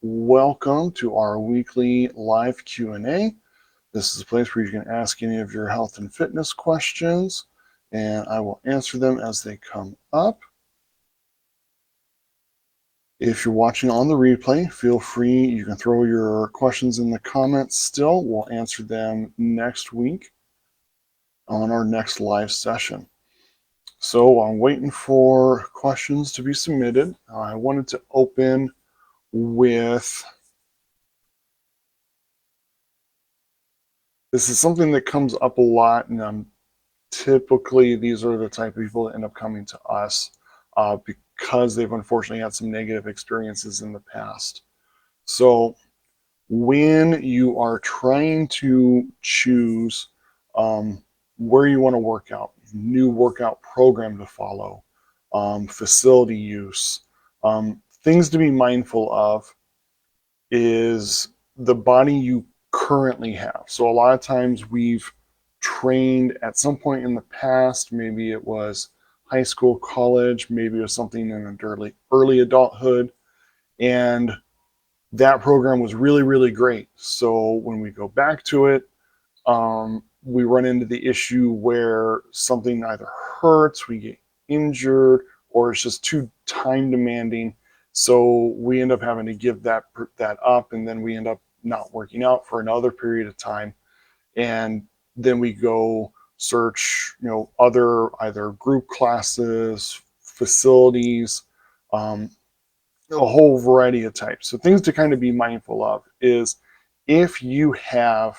welcome to our weekly live Q&A. This is a place where you can ask any of your health and fitness questions, and I will answer them as they come up. If you're watching on the replay, feel free, you can throw your questions in the comments still. We'll answer them next week on our next live session. So I'm waiting for questions to be submitted. I wanted to open with, this is something that comes up a lot, and typically these are the type of people that end up coming to us because they've unfortunately had some negative experiences in the past. So when you are trying to choose where you want to work out, new workout program to follow, facility use, things to be mindful of is the body you currently have. So a lot of times we've trained at some point in the past, maybe it was high school, college, maybe it was something in early adulthood, and that program was really, really great. So when we go back to it, we run into the issue where something either hurts, we get injured, or it's just too time demanding. So we end up having to give that up, and then we end up not working out for another period of time. And then we go search, other either group classes, facilities, a whole variety of types. So things to kind of be mindful of is if you have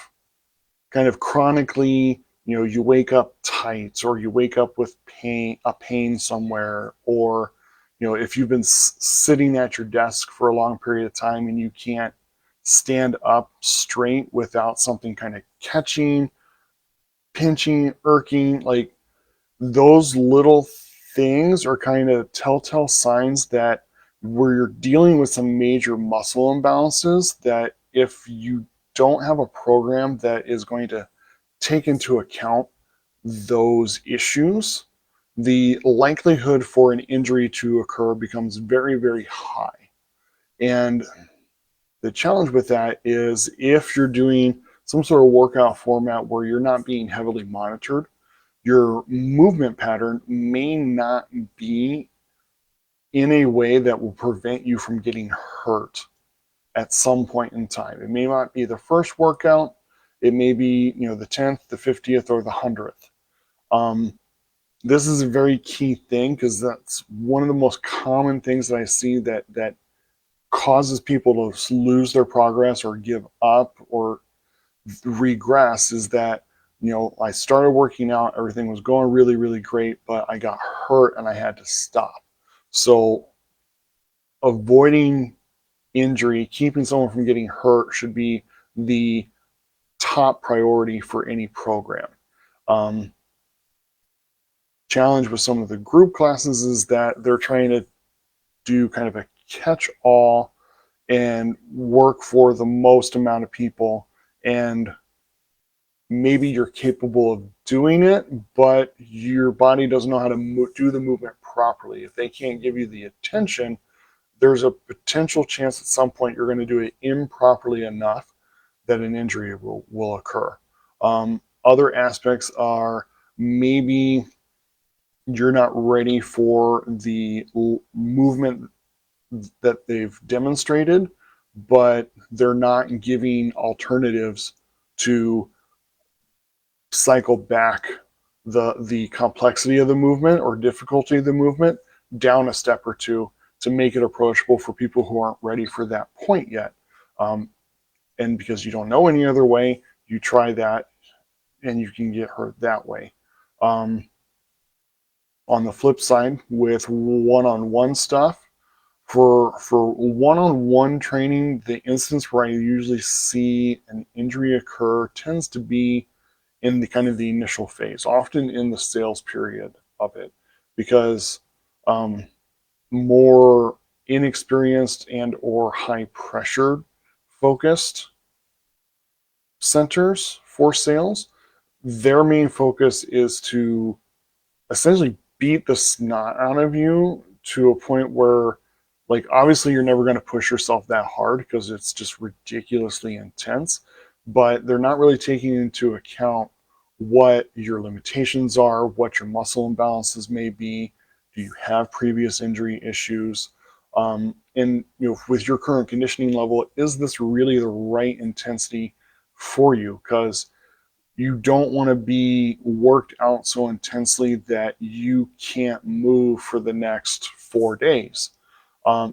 kind of chronically, you wake up tight, or you wake up with a pain somewhere, or if you've been sitting at your desk for a long period of time and you can't stand up straight without something kind of catching, pinching, irking, like those little things are kind of telltale signs that we're dealing with some major muscle imbalances, that if you don't have a program that is going to take into account those issues, the likelihood for an injury to occur becomes very, very high. And the challenge with that is if you're doing some sort of workout format where you're not being heavily monitored, your movement pattern may not be in a way that will prevent you from getting hurt at some point in time. It may not be the first workout. It may be, the 10th, the 50th, or the 100th. This is a very key thing because that's one of the most common things that I see that causes people to lose their progress or give up or regress, is that, I started working out, everything was going really, really great, but I got hurt and I had to stop. So avoiding injury, keeping someone from getting hurt should be the top priority for any program. Challenge with some of the group classes is that they're trying to do kind of a catch-all and work for the most amount of people, and maybe you're capable of doing it, but your body doesn't know how to do the movement properly. If they can't give you the attention, there's a potential chance at some point you're going to do it improperly enough that an injury will occur. Other aspects are maybe you're not ready for the movement that they've demonstrated, but they're not giving alternatives to cycle back the complexity of the movement or difficulty of the movement down a step or two to make it approachable for people who aren't ready for that point yet. And because you don't know any other way, you try that and you can get hurt that way. On the flip side, with one-on-one stuff, for one-on-one training, the instance where I usually see an injury occur tends to be in the kind of the initial phase, often in the sales period of it, because more inexperienced and or high pressure focused centers for sales, their main focus is to essentially beat the snot out of you to a point where Like, obviously, you're never going to push yourself that hard because it's just ridiculously intense, but they're not really taking into account what your limitations are, what your muscle imbalances may be. Do you have previous injury issues? And with your current conditioning level, is this really the right intensity for you? Because you don't want to be worked out so intensely that you can't move for the next 4 days.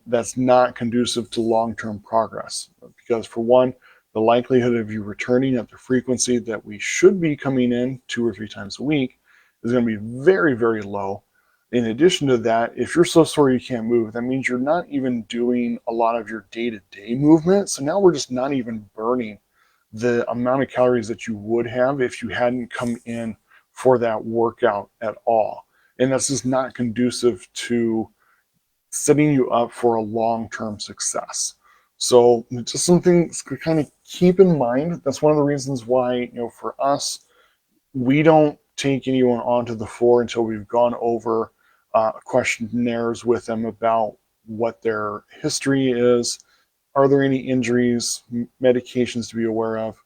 That's not conducive to long-term progress because, for one, the likelihood of you returning at the frequency that we should be coming in 2 or 3 times a week is going to be very, very low. In addition to that, if you're so sore you can't move, that means you're not even doing a lot of your day-to-day movement. So now we're just not even burning the amount of calories that you would have if you hadn't come in for that workout at all. And that's just not conducive to setting you up for a long-term success. So just something to kind of keep in mind. That's one of the reasons why, for us, we don't take anyone onto the floor until we've gone over questionnaires with them about what their history is. Are there any injuries, medications to be aware of?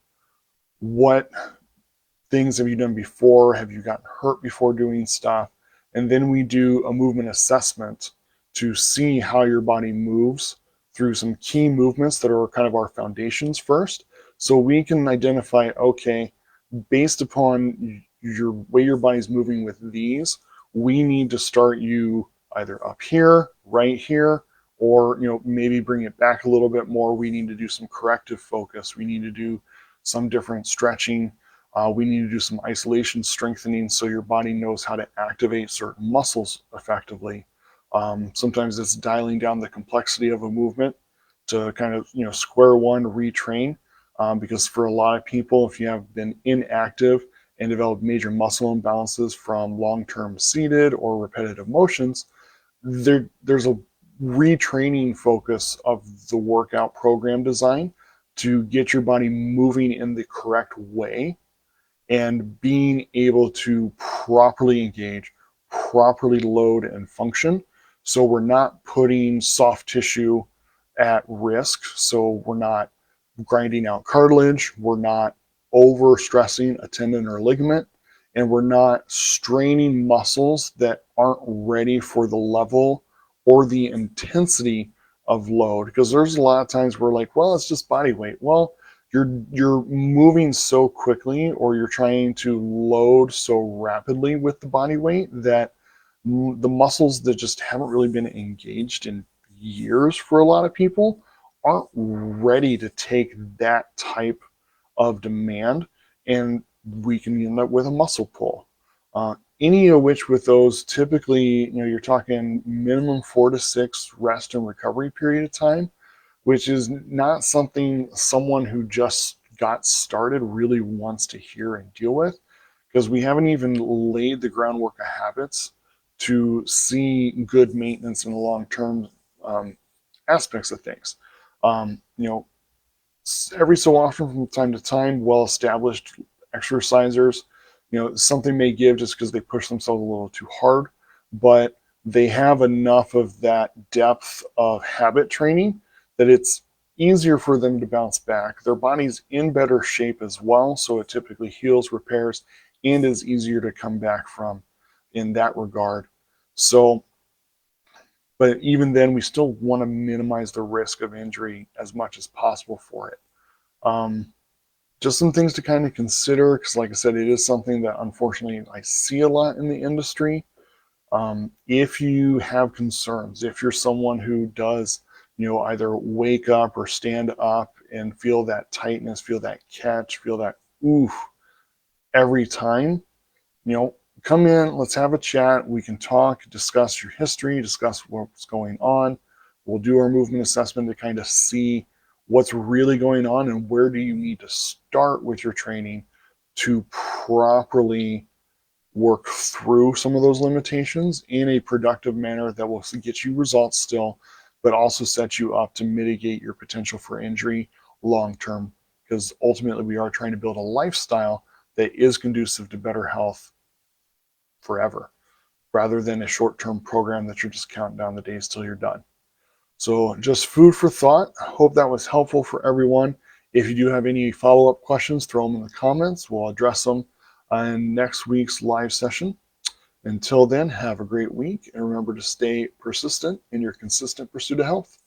What things have you done before? Have you gotten hurt before doing stuff? And then we do a movement assessment to see how your body moves through some key movements that are kind of our foundations first. So we can identify, okay, based upon your way your body's moving with these, we need to start you either up here, right here, or maybe bring it back a little bit more. We need to do some corrective focus. We need to do some different stretching. We need to do some isolation strengthening so your body knows how to activate certain muscles effectively. Sometimes it's dialing down the complexity of a movement to kind of square one retrain. Because for a lot of people, if you have been inactive and developed major muscle imbalances from long-term seated or repetitive motions, there's a retraining focus of the workout program design to get your body moving in the correct way and being able to properly engage, properly load and function. So we're not putting soft tissue at risk. So we're not grinding out cartilage, we're not over stressing a tendon or ligament, and we're not straining muscles that aren't ready for the level or the intensity of load. Because there's a lot of times we're like, well, it's just body weight. Well, you're moving so quickly or you're trying to load so rapidly with the body weight that the muscles that just haven't really been engaged in years for a lot of people aren't ready to take that type of demand, and we can end up with a muscle pull. Any of which with those typically, you're talking minimum 4 to 6 rest and recovery period of time, which is not something someone who just got started really wants to hear and deal with, because we haven't even laid the groundwork of habits to see good maintenance in the long term aspects of things. Um, you know, every so often, from time to time, well established exercisers, something may give just because they push themselves a little too hard, but they have enough of that depth of habit training that it's easier for them to bounce back. Their body's in better shape as well, so it typically heals, repairs, and is easier to come back from in that regard. So, but even then, we still want to minimize the risk of injury as much as possible for it. Um, just some things to kind of consider, because like I said, it is something that unfortunately I see a lot in the industry. If you have concerns, if you're someone who does, either wake up or stand up and feel that tightness, feel that catch, feel that oof every time, you know, come in, let's have a chat. We can talk, discuss your history, discuss what's going on. We'll do our movement assessment to kind of see what's really going on and where do you need to start with your training to properly work through some of those limitations in a productive manner that will get you results still, but also set you up to mitigate your potential for injury long term. Because ultimately, we are trying to build a lifestyle that is conducive to better health forever, rather than a short term program that you're just counting down the days till you're done. So just food for thought. Hope that was helpful for everyone. If you do have any follow-up questions, throw them in the comments. We'll address them in next week's live session. Until then, have a great week and remember to stay persistent in your consistent pursuit of health.